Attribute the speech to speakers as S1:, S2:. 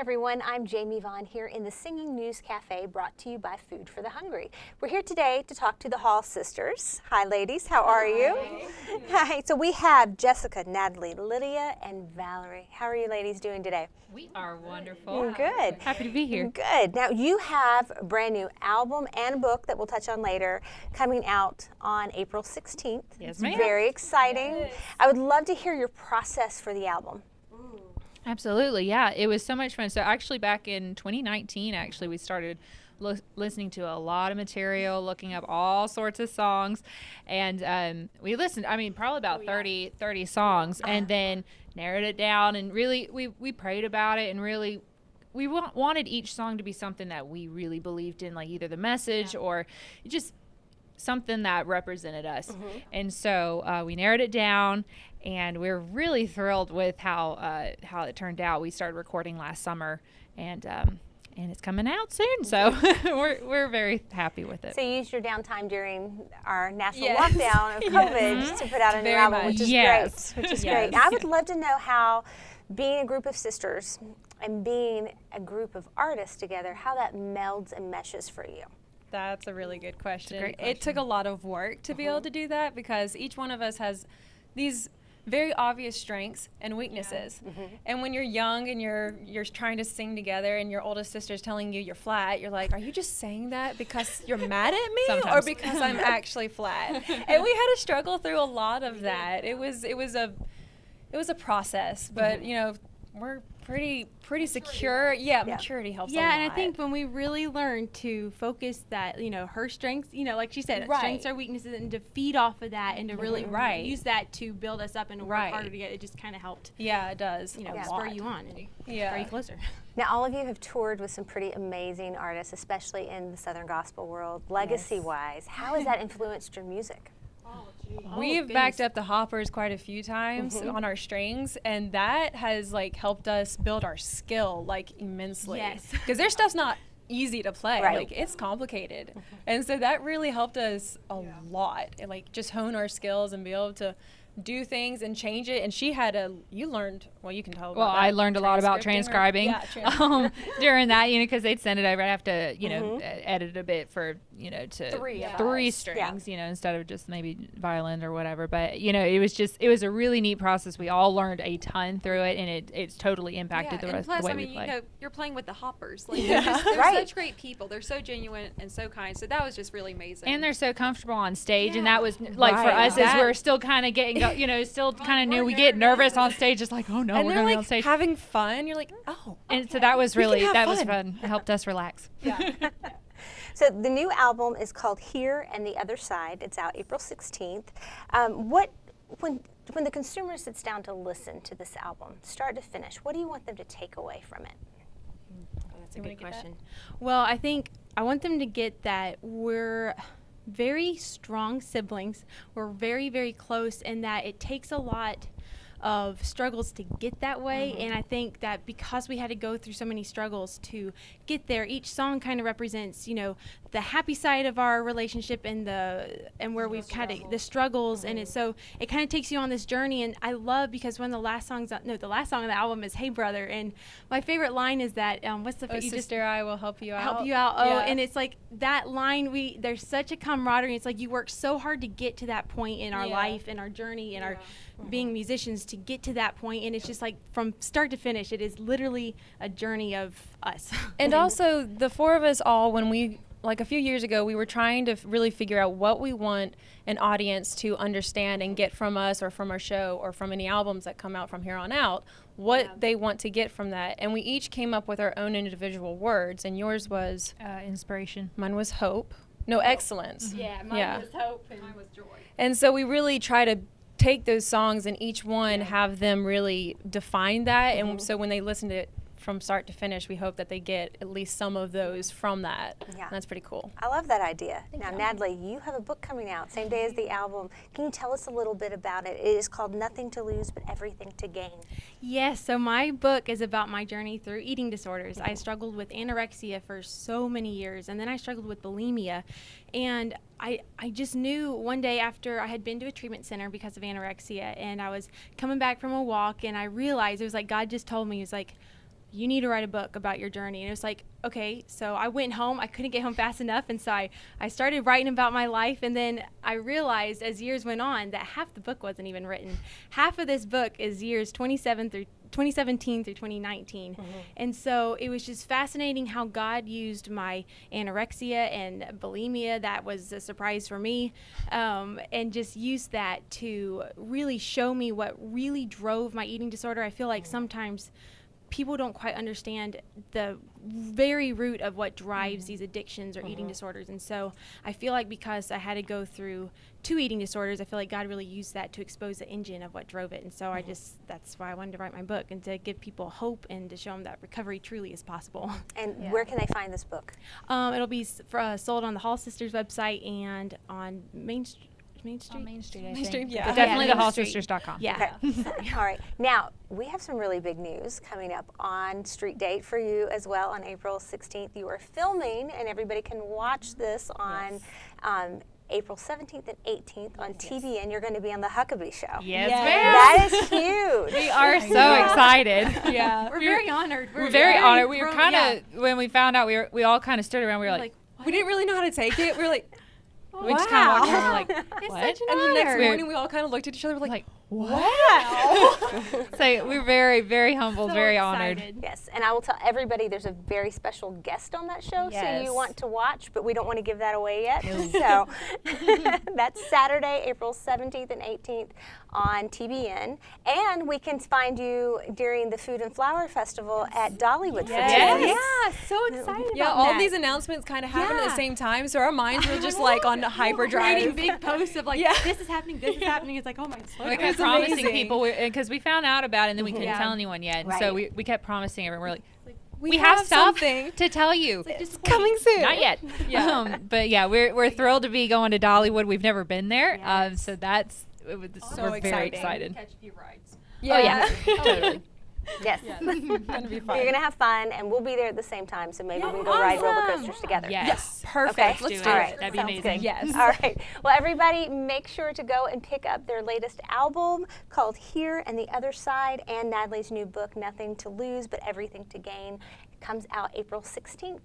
S1: everyone, I'm Jamie Vaughn here in the Singing News Cafe brought to you by Food for the Hungry. We're here today to talk to the Hall sisters. Hi ladies, how are you? Hi. So we have Jessica, Natalie, Lydia, and Valerie. How are you ladies doing today?
S2: We are wonderful.
S1: Good.
S2: Happy to be here.
S1: Good. Now you have a brand new album and a book that we'll touch on later coming out on April 16th.
S2: Yes, ma'am.
S1: Very exciting. Yes. I would love to hear your process for the album.
S2: Absolutely, yeah. It was so much fun. So actually back in 2019, we started listening to a lot of material, looking up all sorts of songs. And we listened, probably about 30 songs, and then narrowed it down. And really, we prayed about it, and really, we wanted each song to be something that we really believed in, like either the message or just something that represented us. Mm-hmm. And so we narrowed it down, and we're really thrilled with how it turned out. We started recording last summer, and it's coming out soon. So we're very happy with it.
S1: So you used your downtime during our national lockdown of COVID to put out a new album, which is great. Which is great. I would love to know how being a group of sisters and being a group of artists together, how that melds and meshes for you.
S3: That's a really good question.
S2: Great question.
S3: It took a lot of work to be able to do that, because each one of us has these very obvious strengths and weaknesses. Yeah. Mm-hmm. And when you're young and you're trying to sing together and your oldest sister's telling you you're flat, you're like, are you just saying that because you're mad at me or because I'm actually flat? And we had to struggle through a lot of that. It was a process, but you know, we're pretty secure. Yeah, maturity helps a lot.
S4: Yeah, and I think when we really learn to focus that, her strengths, like she said, strengths are weaknesses, and to feed off of that and to really use that to build us up and work harder together, it just kind of helped.
S3: Yeah, it does.
S4: Spur you on and spur you closer.
S1: Now, all of you have toured with some pretty amazing artists, especially in the Southern gospel world, legacy-wise. How has that influenced your music?
S3: We've backed up the hoppers quite a few times on our strings, and that has helped us build our skill immensely. Yes, because their stuff's not easy to play. Like, it's complicated, and so that really helped us a lot, and just hone our skills and be able to do things and change it. And she had you can tell about that.
S2: I learned a lot about transcribing during that, because they'd send it over. I'd have to edit a bit for to three strings, instead of just maybe violin or whatever. But it was a really neat process. We all learned a ton through it, and it's totally impacted the way we play.
S5: You're playing with the hoppers. They're such great people. They're so genuine and so kind. So that was just really amazing.
S2: And they're so comfortable on stage, and that was for us as we're still kind of getting still kind of new. We get nervous on stage. It's like, oh no,
S3: and
S2: we're going to be on stage.
S3: Having fun. You're like, oh.
S2: And so that was was fun. It helped us relax.
S1: Yeah. So the new album is called Here and the Other Side. It's out April 16th. When the consumer sits down to listen to this album, start to finish, what do you want them to take away from it?
S4: That's a good question. Well, I think I want them to get that we're very strong siblings. We're very, very close, and that it takes a lot of struggles to get that way. And I think that because we had to go through so many struggles to get there, each song kind of represents, the happy side of our relationship and where we've had the struggles. And so it kind of takes you on this journey. And I love, because the last song of the album is Hey Brother, and my favorite line is that what's the
S3: sister, I will help you out.
S4: Help you out. Oh, and it's like that line, there's such a camaraderie. It's like you work so hard to get to that point in our life and our journey and our being musicians to get to that point, and it's just from start to finish, it is literally a journey of us.
S3: And also the four of us all, when we a few years ago, we were trying to really figure out what we want an audience to understand and get from us or from our show or from any albums that come out from here on out, what they want to get from that. And we each came up with our own individual words, and yours was
S2: inspiration.
S3: Mine was hope. No, excellence.
S4: Yeah, mine was hope and mine was joy.
S3: And so we really try to take those songs and each one have them really define that. And so when they listen to it from start to finish, we hope that they get at least some of those from that. Yeah. And that's pretty cool.
S1: I love that idea. Now, Natalie, you have a book coming out same day as the album. Can you tell us a little bit about it? It is called Nothing to Lose but Everything to Gain.
S4: Yes, so my book is about my journey through eating disorders. I struggled with anorexia for so many years, and then I struggled with bulimia. And I just knew one day after I had been to a treatment center because of anorexia, and I was coming back from a walk, and I realized it was like God just told me, he was like, you need to write a book about your journey. And it was like, okay. So I went home. I couldn't get home fast enough. And so I started writing about my life. And then I realized as years went on that half the book wasn't even written. Half of this book is years 2017 through 2019. And so it was just fascinating how God used my anorexia and bulimia. That was a surprise for me. And just used that to really show me what really drove my eating disorder. I feel like sometimes people don't quite understand the very root of what drives these addictions or eating disorders. And so I feel like because I had to go through 2 eating disorders, I feel like God really used that to expose the engine of what drove it. And so that's why I wanted to write my book, and to give people hope and to show them that recovery truly is possible.
S1: And where can they find this book?
S4: It'll be sold on the Hall Sisters website and on Main Street.
S2: On Main Street, I
S3: Main
S2: think.
S3: Street, yeah.
S2: But definitely
S4: Yeah,
S2: the
S4: Main Street.
S2: hallsisters.com.
S4: Yeah.
S1: Okay. All right. Now, we have some really big news coming up on Street Date for you as well on April 16th. You are filming, and everybody can watch this on April 17th and 18th on TVN. You're going to be on the Huckabee show.
S2: Yes,
S3: Yes.
S2: ma'am.
S1: That is huge.
S2: We are so excited.
S3: Yeah.
S4: We're very honored.
S2: We're very honored. We were
S4: thrown-
S2: kind of, when we found out, we all kind of stood around. We were like,
S3: We didn't really know how to take it. We were like,
S2: we just kind of walked around. We're like,
S4: It's
S2: what?
S4: such an
S3: and the
S4: honor.
S3: next morning we all kind of looked at each other. We're like,
S2: wow. So we're very, very humbled,
S4: So
S2: very honored.
S4: excited.
S1: Yes, and I will tell everybody there's a very special guest on that show, so
S2: Yes.
S1: you want to watch, but we don't want to give that away yet. So that's Saturday, April 17th and 18th on TBN. And we can find you during the Food and Flower Festival at Dollywood for 2
S2: Yes.
S1: weeks.
S4: Yeah, so excited
S3: yeah,
S4: about
S3: all
S4: that.
S3: these announcements kind of happen at
S4: Yeah.
S3: the same time, so our minds were just like on
S4: Writing
S3: hyperdrive.
S4: big posts of like,
S3: Yeah.
S4: this is happening, this is happening. It's like, oh my
S2: We
S4: God.
S2: kept
S3: was
S2: promising
S3: amazing.
S2: people, because we found out about it and then we couldn't
S4: Yeah.
S2: tell anyone yet. And
S1: Right.
S2: so we kept promising everyone. We're like,
S3: We
S2: we have stuff
S3: something.
S2: to tell you.
S3: It's coming soon.
S2: Not yet.
S3: Yeah.
S2: But yeah, we're thrilled to be going to Dollywood. We've never been there.
S4: Yes.
S2: So that's,
S3: So
S2: we're very
S3: exciting.
S2: excited.
S5: Catch a few rides.
S2: Oh, yeah. Totally.
S1: Yes.
S3: Gonna be fun.
S1: You're going to have fun, and we'll be there at the same time, so maybe we can go ride roller
S4: Awesome.
S1: coasters together.
S2: Yes.
S3: Perfect.
S1: Okay.
S3: Let's
S2: do
S3: do
S2: it.
S1: All
S3: it.
S1: right.
S2: That'd be
S1: Sounds
S2: amazing.
S1: good.
S3: Yes.
S1: All right. Well, everybody, make sure to go and pick up their latest album called Here and the Other Side, and Natalie's new book, Nothing to Lose but Everything to Gain. It comes out April 16th.